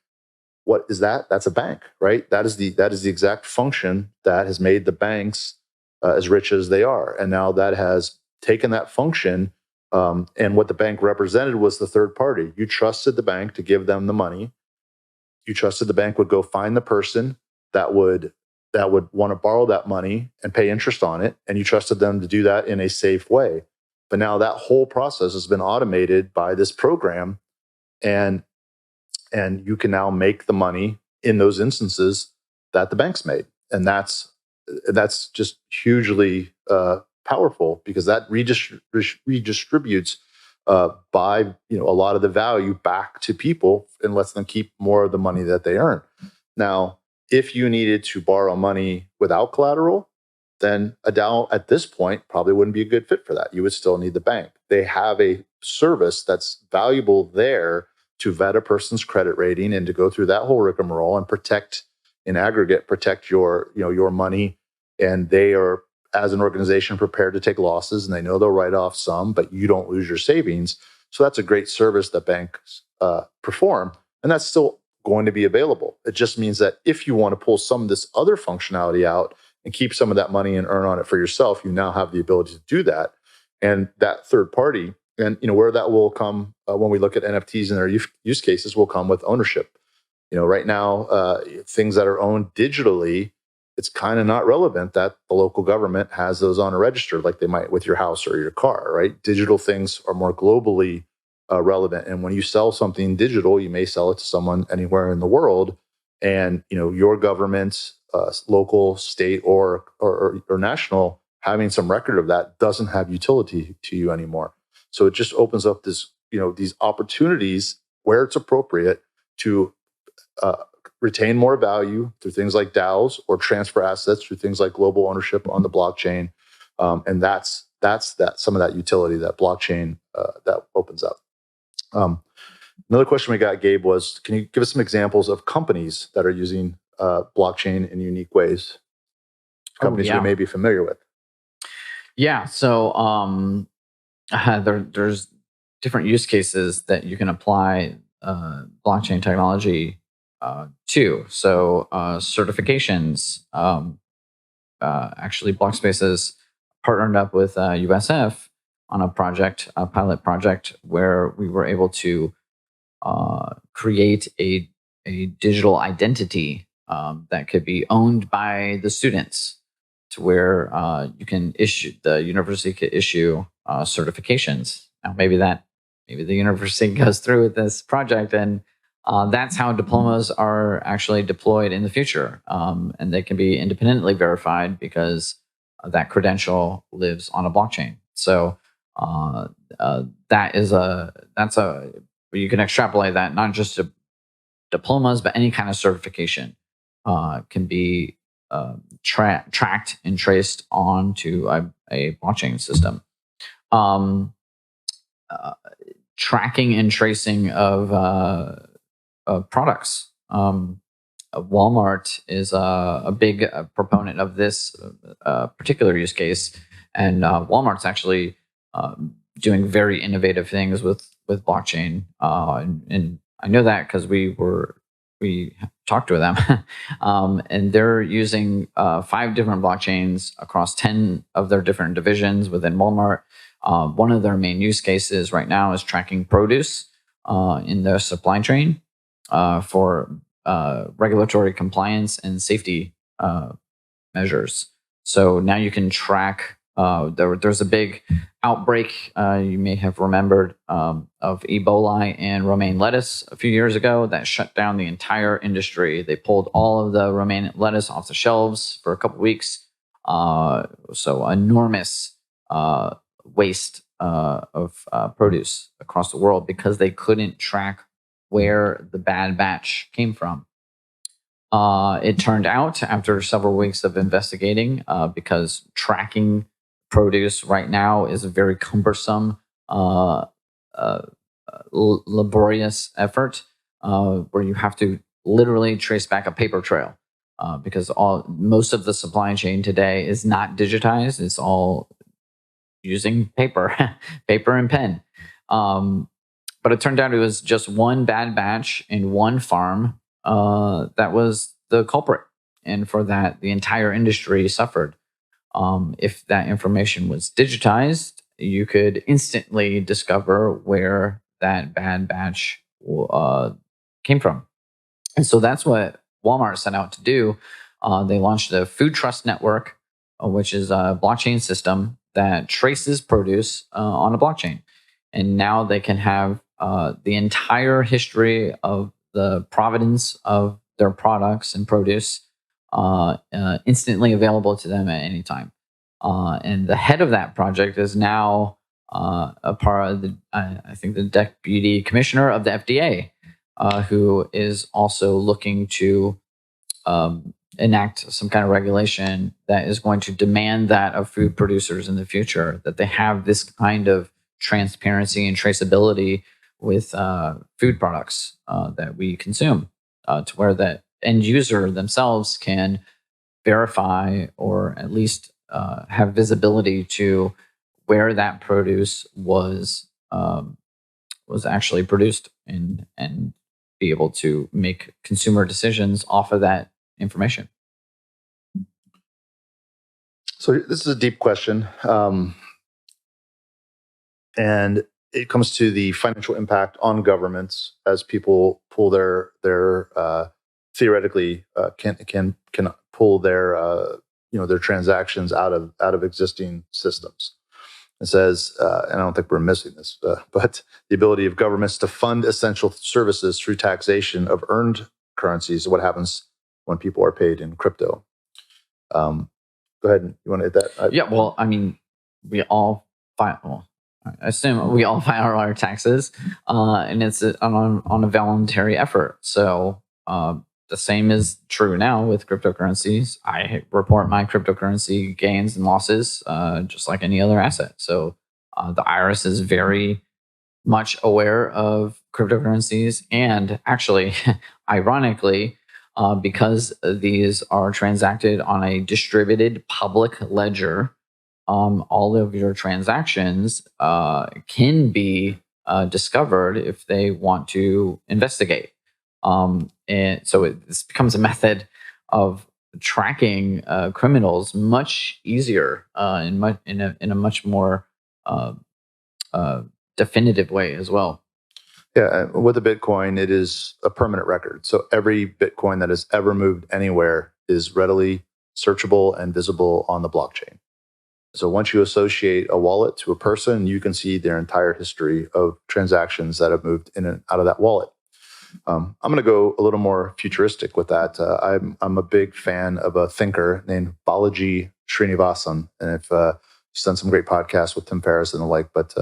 what is that? That's a bank, right? That is the exact function that has made the banks as rich as they are. And now that has taken that function, and what the bank represented was the third party. You trusted the bank to give them the money. You trusted the bank would go find the person that would want to borrow that money and pay interest on it, and you trusted them to do that in a safe way. But now that whole process has been automated by this program, and you can now make the money in those instances that the banks made. And that's just hugely powerful, because that redistributes by a lot of the value back to people and lets them keep more of the money that they earn. Now, if you needed to borrow money without collateral, then a DAO at this point probably wouldn't be a good fit for that. You would still need the bank. They have a service that's valuable there to vet a person's credit rating and to go through that whole rigmarole and protect your money. And they are, as an organization, prepared to take losses, and they know they'll write off some, but you don't lose your savings. So that's a great service that banks perform, and that's still going to be available. It just means that if you want to pull some of this other functionality out and keep some of that money and earn on it for yourself, you now have the ability to do that. And that third party, and where that will come when we look at NFTs and their use cases, will come with ownership. Right now, things that are owned digitally, it's kind of not relevant that the local government has those on a register like they might with your house or your car, right? Digital things are more globally relevant. And when you sell something digital, you may sell it to someone anywhere in the world, and your government, local, state, or national, having some record of that doesn't have utility to you anymore. So it just opens up these opportunities where it's appropriate to retain more value through things like DAOs, or transfer assets through things like global ownership on the blockchain. And that's some of that utility that blockchain that opens up. Another question we got, Gabe, was, can you give us some examples of companies that are using blockchain in unique ways? Companies we may be familiar with. Yeah. So there's different use cases that you can apply blockchain technology to. So certifications. Actually, Blockspaces partnered up with USF on a pilot project, where we were able to create a digital identity that could be owned by the students, to where the university could issue certifications. Now, maybe the university goes through with this project, and that's how diplomas are actually deployed in the future, and they can be independently verified because that credential lives on a blockchain. So you can extrapolate that not just to diplomas, but any kind of certification can be tracked and traced onto a blockchain system. Tracking and tracing of products. Walmart is a big proponent of this particular use case, and Walmart's actually doing very innovative things with blockchain, and I know that because we talked to them, and they're using 5 different blockchains across 10 of their different divisions within Walmart. One of their main use cases right now is tracking produce in their supply chain for regulatory compliance and safety measures. So now you can track. There's a big outbreak, you may have remembered, of Ebola and romaine lettuce a few years ago that shut down the entire industry. They pulled all of the romaine lettuce off the shelves for a couple weeks. So enormous waste of produce across the world because they couldn't track where the bad batch came from. It turned out, after several weeks of investigating, because tracking produce right now is a very cumbersome, laborious effort, where you have to literally trace back a paper trail, because most of the supply chain today is not digitized. It's all using paper and pen. But it turned out it was just one bad batch in one farm that was the culprit. And for that, the entire industry suffered. If that information was digitized, you could instantly discover where that bad batch came from. And so that's what Walmart set out to do. They launched the Food Trust Network, which is a blockchain system that traces produce on a blockchain. And now they can have the entire history of the provenance of their products and produce instantly available to them at any time. And the head of that project is now a part of the deputy commissioner of the FDA, who is also looking to enact some kind of regulation that is going to demand that of food producers in the future, that they have this kind of transparency and traceability with food products that we consume, to where the end user themselves can verify, or at least have visibility to where that produce was actually produced, and be able to make consumer decisions off of that information. So this is a deep question, and it comes to the financial impact on governments as people pull their theoretically can pull their transactions out of existing systems. It says, and I don't think we're missing this, but the ability of governments to fund essential services through taxation of earned currencies. What happens when people are paid in crypto? Go ahead. You want to hit that? Yeah. Well, I mean, we all file. Well, I assume we all file our taxes, and it's on a voluntary effort. So the same is true now with cryptocurrencies. I report my cryptocurrency gains and losses just like any other asset. So the IRS is very much aware of cryptocurrencies, and actually, ironically, because these are transacted on a distributed public ledger, all of your transactions can be discovered if they want to investigate. And so this becomes a method of tracking criminals much easier in a much more definitive way as well. Yeah, with the Bitcoin, it is a permanent record. So every Bitcoin that has ever moved anywhere is readily searchable and visible on the blockchain. So once you associate a wallet to a person, you can see their entire history of transactions that have moved in and out of that wallet. I'm going to go a little more futuristic with that. I'm a big fan of a thinker named Balaji Srinivasan, and I've done some great podcasts with Tim Ferriss and the like. But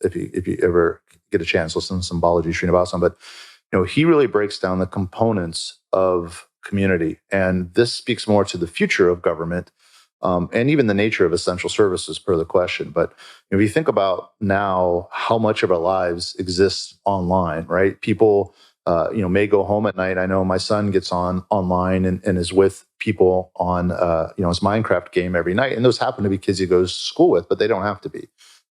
if you ever get a chance, listen to some Balaji Srinivasan. But he really breaks down the components of community, and this speaks more to the future of government. And even the nature of essential services per the question. But if you think about now how much of our lives exists online, right? People, may go home at night. I know my son gets online and is with people on, his Minecraft game every night. And those happen to be kids he goes to school with, but they don't have to be.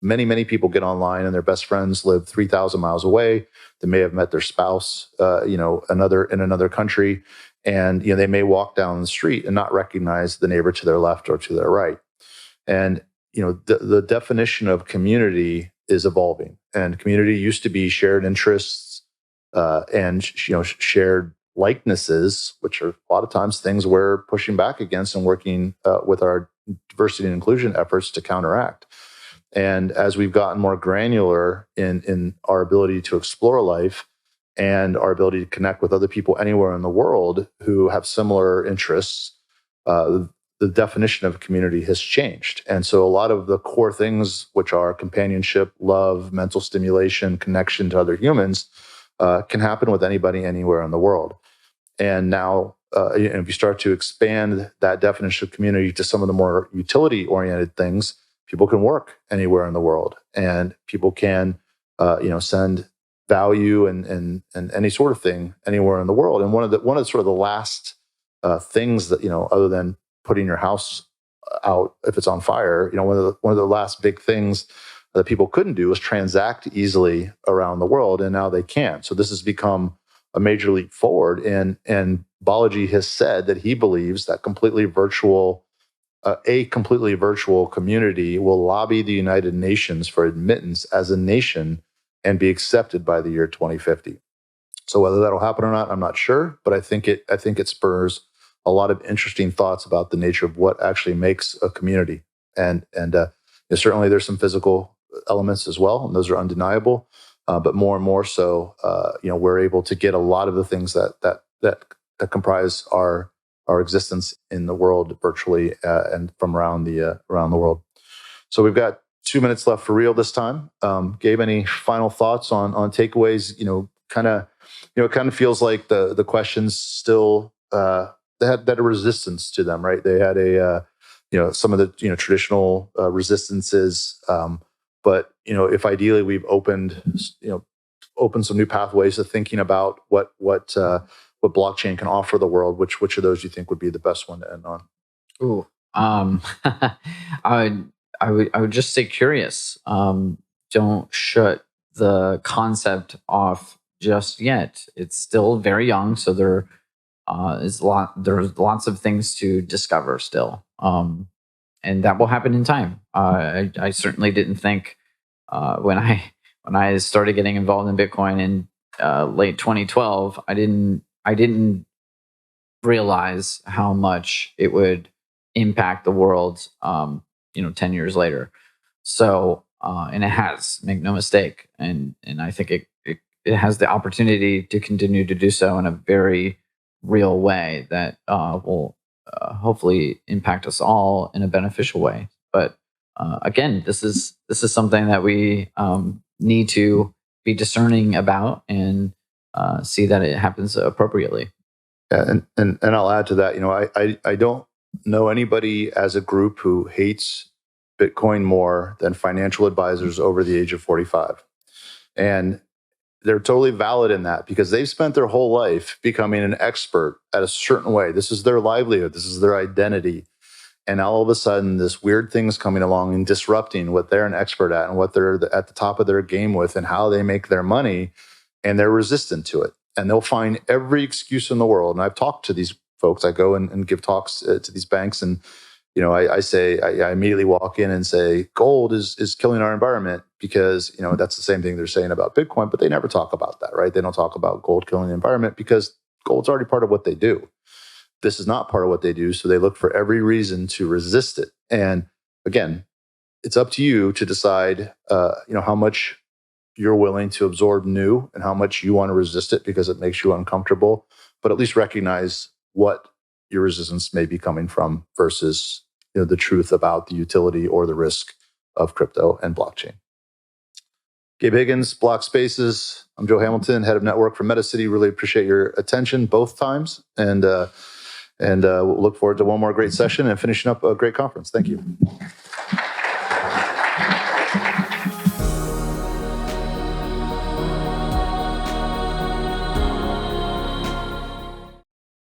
Many, many people get online and their best friends live 3,000 miles away. They may have met their spouse, in another country. And they may walk down the street and not recognize the neighbor to their left or to their right. And the definition of community is evolving. And community used to be shared interests and shared likenesses, which are a lot of times things we're pushing back against and working with our diversity and inclusion efforts to counteract. And as we've gotten more granular in our ability to explore life, and our ability to connect with other people anywhere in the world who have similar interests, the definition of community has changed. And so a lot of the core things, which are companionship, love, mental stimulation, connection to other humans, can happen with anybody anywhere in the world. And now, if you start to expand that definition of community to some of the more utility-oriented things, people can work anywhere in the world, and people can, send value and any sort of thing anywhere in the world. And one of the sort of the last things that other than putting your house out if it's on fire, one of the last big things that people couldn't do was transact easily around the world, and now they can. So this has become a major leap forward. And Balaji has said that he believes that a completely virtual community will lobby the United Nations for admittance as a nation and be accepted by the year 2050. So whether that'll happen or not, I'm not sure, but I think it spurs a lot of interesting thoughts about the nature of what actually makes a community. And certainly there's some physical elements as well, and those are undeniable. But more and more so, we're able to get a lot of the things that comprise our existence in the world virtually and from around the world. So we've got 2 minutes left for real this time. Gabe, any final thoughts on takeaways? It kind of feels like the questions still they had a resistance to them, right? They had some of the traditional resistances, but if ideally we've opened some new pathways to thinking about what blockchain can offer the world, which of those do you think would be the best one to end on? Ooh, I would just stay curious. Don't shut the concept off just yet. It's still very young, so there's lots of things to discover still, and that will happen in time. I certainly didn't think when I started getting involved in Bitcoin in late 2012, I didn't realize how much it would impact the world 10 years later. So and it has, make no mistake. And I think it has the opportunity to continue to do so in a very real way that will hopefully impact us all in a beneficial way. But again, this is something that we need to be discerning about and see that it happens appropriately. Yeah, and I'll add to that. I don't know anybody as a group who hates Bitcoin more than financial advisors over the age of 45. And they're totally valid in that because they've spent their whole life becoming an expert at a certain way. This is their livelihood. This is their identity. And all of a sudden, this weird thing's coming along and disrupting what they're an expert at and what they're at the top of their game with and how they make their money. And they're resistant to it. And they'll find every excuse in the world. And I've talked to these folks. I go and give talks to these banks. And, I immediately walk in and say, gold is killing our environment because, that's the same thing they're saying about Bitcoin, but they never talk about that, right? They don't talk about gold killing the environment because gold's already part of what they do. This is not part of what they do. So they look for every reason to resist it. And again, it's up to you to decide, how much you're willing to absorb new and how much you want to resist it because it makes you uncomfortable, but at least recognize what your resistance may be coming from versus the truth about the utility or the risk of crypto and blockchain. Gabe Higgins, Blockspaces. I'm Joe Hamilton, head of network for MetaCity. Really appreciate your attention both times, and we'll look forward to one more great session and finishing up a great conference. Thank you.